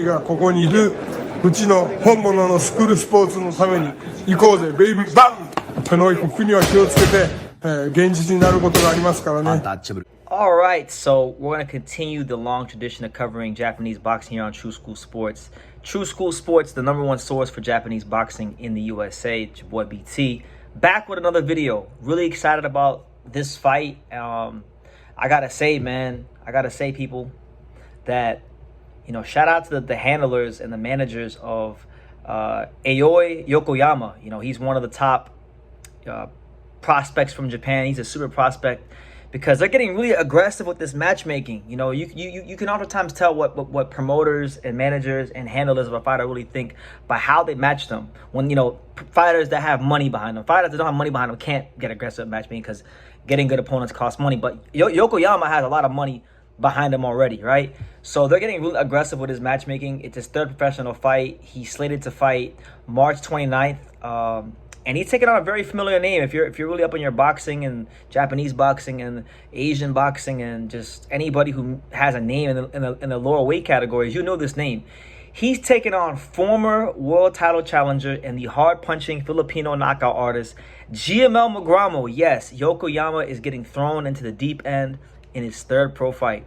がここにいるうちの本物のスクールスポーツのために行こうぜベイビーバンこの国は気をつけて、現実になることがありますからね。All right, so we're going to continue the long tradition of covering Japanese boxing here on True School Sports. True School Sports, the #1 source for Japanese boxing in the USA. It's your boy BT. Back with another video. Really excited about this fight. I gotta say, man, people, that, you know, shout out to the handlers and the managers of Aoi Yokoyama. You know, he's one of the top prospects from Japan. He's a super prospect because they're getting really aggressive with this matchmaking. You know, you can oftentimes tell what promoters and managers and handlers of a fighter really think by how they match them. When, you know, fighters that have money behind them, fighters that don't have money behind them can't get aggressive at matchmaking because getting good opponents costs money. But Yokoyama has a lot of money behind him already, right? So they're getting really aggressive with his matchmaking. It's his third professional fight. He's slated to fight March 29th. And he's taking on a very familiar name. If you're really up in your boxing and Japanese boxing and Asian boxing and just anybody who has a name in the lower weight categories, you know this name. He's taking on former world title challenger and the hard-punching Filipino knockout artist, Giemel Magramo. Yes, Yokoyama is getting thrown into the deep end in his third pro fight.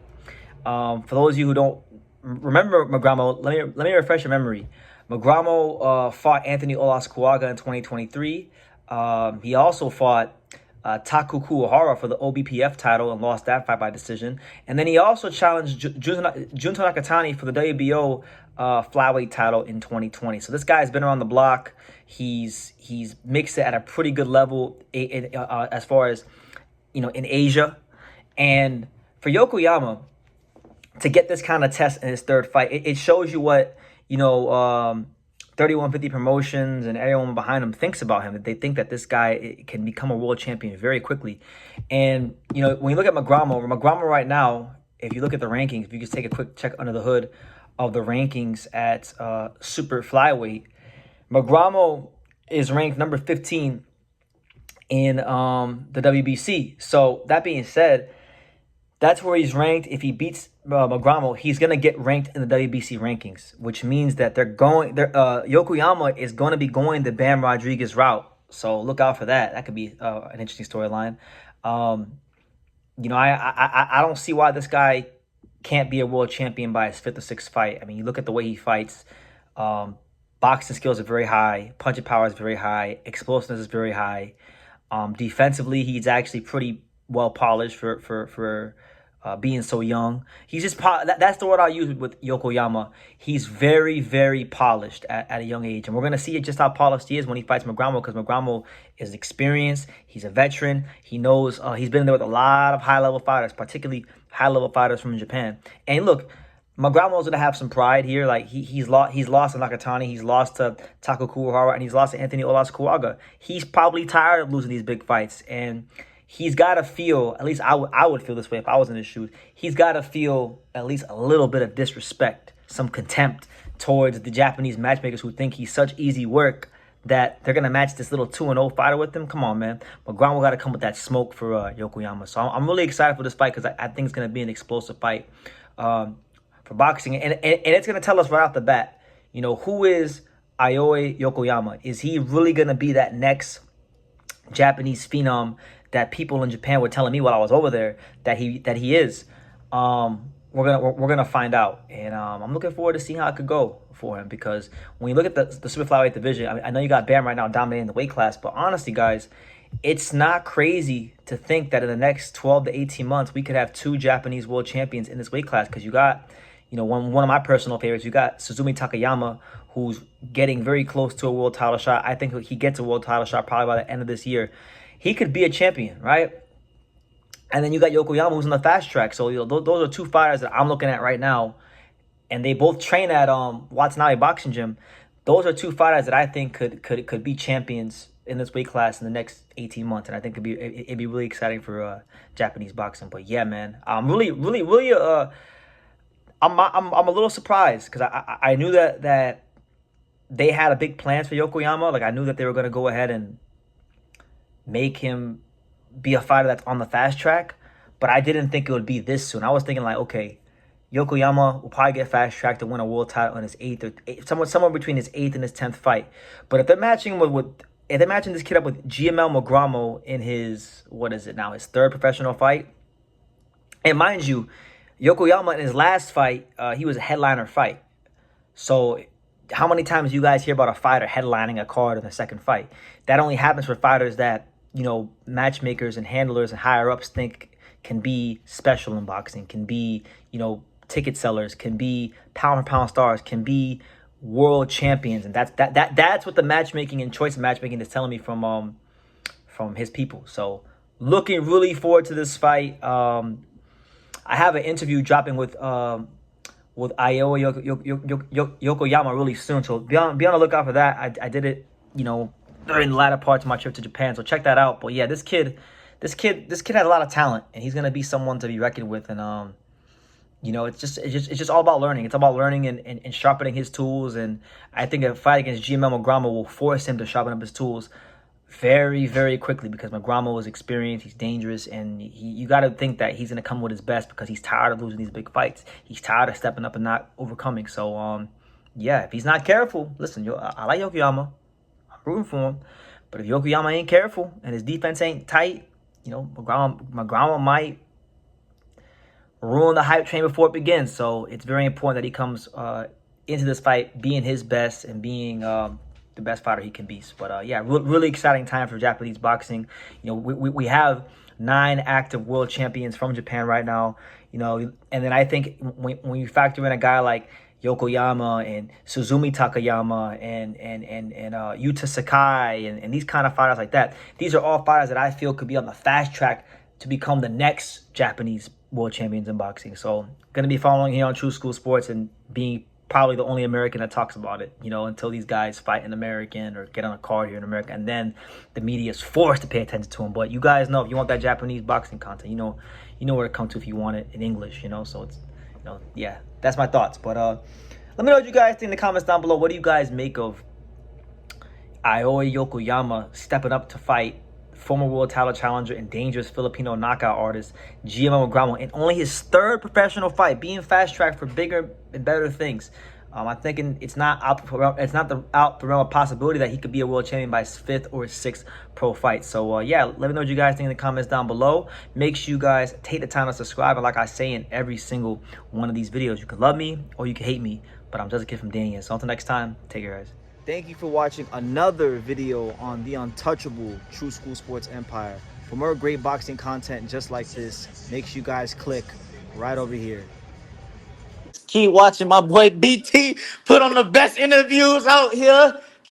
For those of you who don't remember Magramo, let me refresh your memory. Magramo fought Anthony Olaskuaga in 2023. He also fought Takuku Ohara for the OBPF title and lost that fight by decision. And then he also challenged Junto Nakatani for the WBO flyweight title in 2020. So this guy's been around the block. He's mixed it at a pretty good level as far as, you know, in Asia. And for Yokoyama to get this kind of test in his third fight, it shows you what, you know, 3150 Promotions and everyone behind him thinks about him. That they think that this guy can become a world champion very quickly. And, you know, when you look at Magramo right now, if you look at the rankings, if you just take a quick check under the hood of the rankings at super flyweight, Magramo is ranked number 15 in the WBC. So that being said, that's where he's ranked. If he beats Magramo, he's gonna get ranked in the WBC rankings, which means that Yokoyama is going to be going the Bam Rodriguez route. So look out for that. That could be an interesting storyline. You know, I don't see why this guy can't be a world champion by his fifth or sixth fight. I mean, you look at the way he fights. Boxing skills are very high. Punching power is very high. Explosiveness is very high. Defensively, he's actually pretty well polished for being so young. He's just that's the word I'll use with Yokoyama. He's very, very polished at a young age, and we're gonna see just how polished he is when he fights Magramo, because Magramo is experienced. He's a veteran. He knows. He's been there with a lot of high-level fighters, particularly high-level fighters from Japan. And look, Magramo's gonna have some pride here. Like he's lost to Nakatani, he's lost to Takuku Ohara, and he's lost to Anthony Olaskuaga. He's probably tired of losing these big fights, and he's got to feel, at least I would feel this way if I was in his shoes, he's got to feel at least a little bit of disrespect, some contempt towards the Japanese matchmakers who think he's such easy work that they're going to match this little 2-0 fighter with him. Come on, man. Magramo got to come with that smoke for Yokoyama. So I'm really excited for this fight because I think it's going to be an explosive fight for boxing. And it's going to tell us right off the bat, you know, who is Aoi Yokoyama? Is he really going to be that next Japanese phenom that people in Japan were telling me while I was over there that he is? We're gonna find out, and I'm looking forward to seeing how it could go for him, because when you look at the super flyweight division, I know you got Bam right now dominating the weight class, but honestly, guys, it's not crazy to think that in the next 12 to 18 months we could have 2 Japanese world champions in this weight class, because you got, you know, one of my personal favorites, you got Suzumi Takayama, who's getting very close to a world title shot. I think he gets a world title shot probably by the end of this year. He could be a champion, right? And then you got Yokoyama, who's on the fast track. So, you know, those are 2 fighters that I'm looking at right now, and they both train at Watanabe Boxing Gym. Those are 2 fighters that I think could be champions in this weight class in the next 18 months, and I think it'd be really exciting for Japanese boxing. But yeah, man, I'm really I'm a little surprised, because I knew that they had a big plans for Yokoyama. Like, I knew that they were going to go ahead and make him be a fighter that's on the fast track, but I didn't think it would be this soon. I was thinking, like, okay, Yokoyama will probably get fast tracked to win a world title in his somewhere between his 8th and his 10th fight. But if they're matching if they're matching this kid up with Giemel Magramo in his, what is it now, his 3rd professional fight, and mind you, Yokoyama in his last fight, he was a headliner fight. So how many times you guys hear about a fighter headlining a card in the 2nd fight? That only happens for fighters that, you know, matchmakers and handlers and higher ups think can be special in boxing, can be, you know, ticket sellers, can be pound for pound stars, can be world champions. And that's what the matchmaking and choice of matchmaking is telling me from his people. So looking really forward to this fight. I have an interview dropping with Aoi Yokoyama really soon, so be on the lookout for that. I did it, you know, during the latter parts of my trip to Japan, so check that out. But yeah, this kid has a lot of talent, and he's gonna be someone to be reckoned with. And you know, it's just all about learning. It's about learning and sharpening his tools. And I think a fight against Giemel Magramo will force him to sharpen up his tools very, very quickly, because Magramo is experienced, he's dangerous, and you got to think that he's going to come with his best, because he's tired of losing these big fights. He's tired of stepping up and not overcoming. So, yeah, if he's not careful, listen, I like Yokoyama. I'm rooting for him. But if Yokoyama ain't careful and his defense ain't tight, you know, Magramo might ruin the hype train before it begins. So it's very important that he comes into this fight being his best and being the best fighter he can be. But yeah, really exciting time for Japanese boxing. You know, we have 9 active world champions from Japan right now. You know, and then I think when you factor in a guy like Yokoyama and Suzumi Takayama and Yuta Sakai and these kind of fighters like that, these are all fighters that I feel could be on the fast track to become the next Japanese world champions in boxing. So going to be following here on True School Sports and being probably the only American that talks about it, you know, until these guys fight an American or get on a card here in America, and then the media is forced to pay attention to them. But you guys know, if you want that Japanese boxing content, you know where to come to if you want it in English, you know. So it's, you know, yeah, that's my thoughts. But let me know what you guys think in the comments down below. What do you guys make of Aoi Yokoyama stepping up to fight former world title challenger and dangerous Filipino knockout artist Giemel Magramo in only his 3rd professional fight, being fast-tracked for bigger and better things? I'm thinking it's not out the realm of possibility that he could be a world champion by his 5th or 6th pro fight. So yeah, let me know what you guys think in the comments down below. Make sure you guys take the time to subscribe. And like I say in every single one of these videos, you can love me or you can hate me, but I'm just a kid from Daniel. So until next time, take care, guys. Thank you for watching another video on the untouchable True School Sports Empire. For more great boxing content just like this, make sure you guys click right over here. Keep watching my boy BT put on the best interviews out here.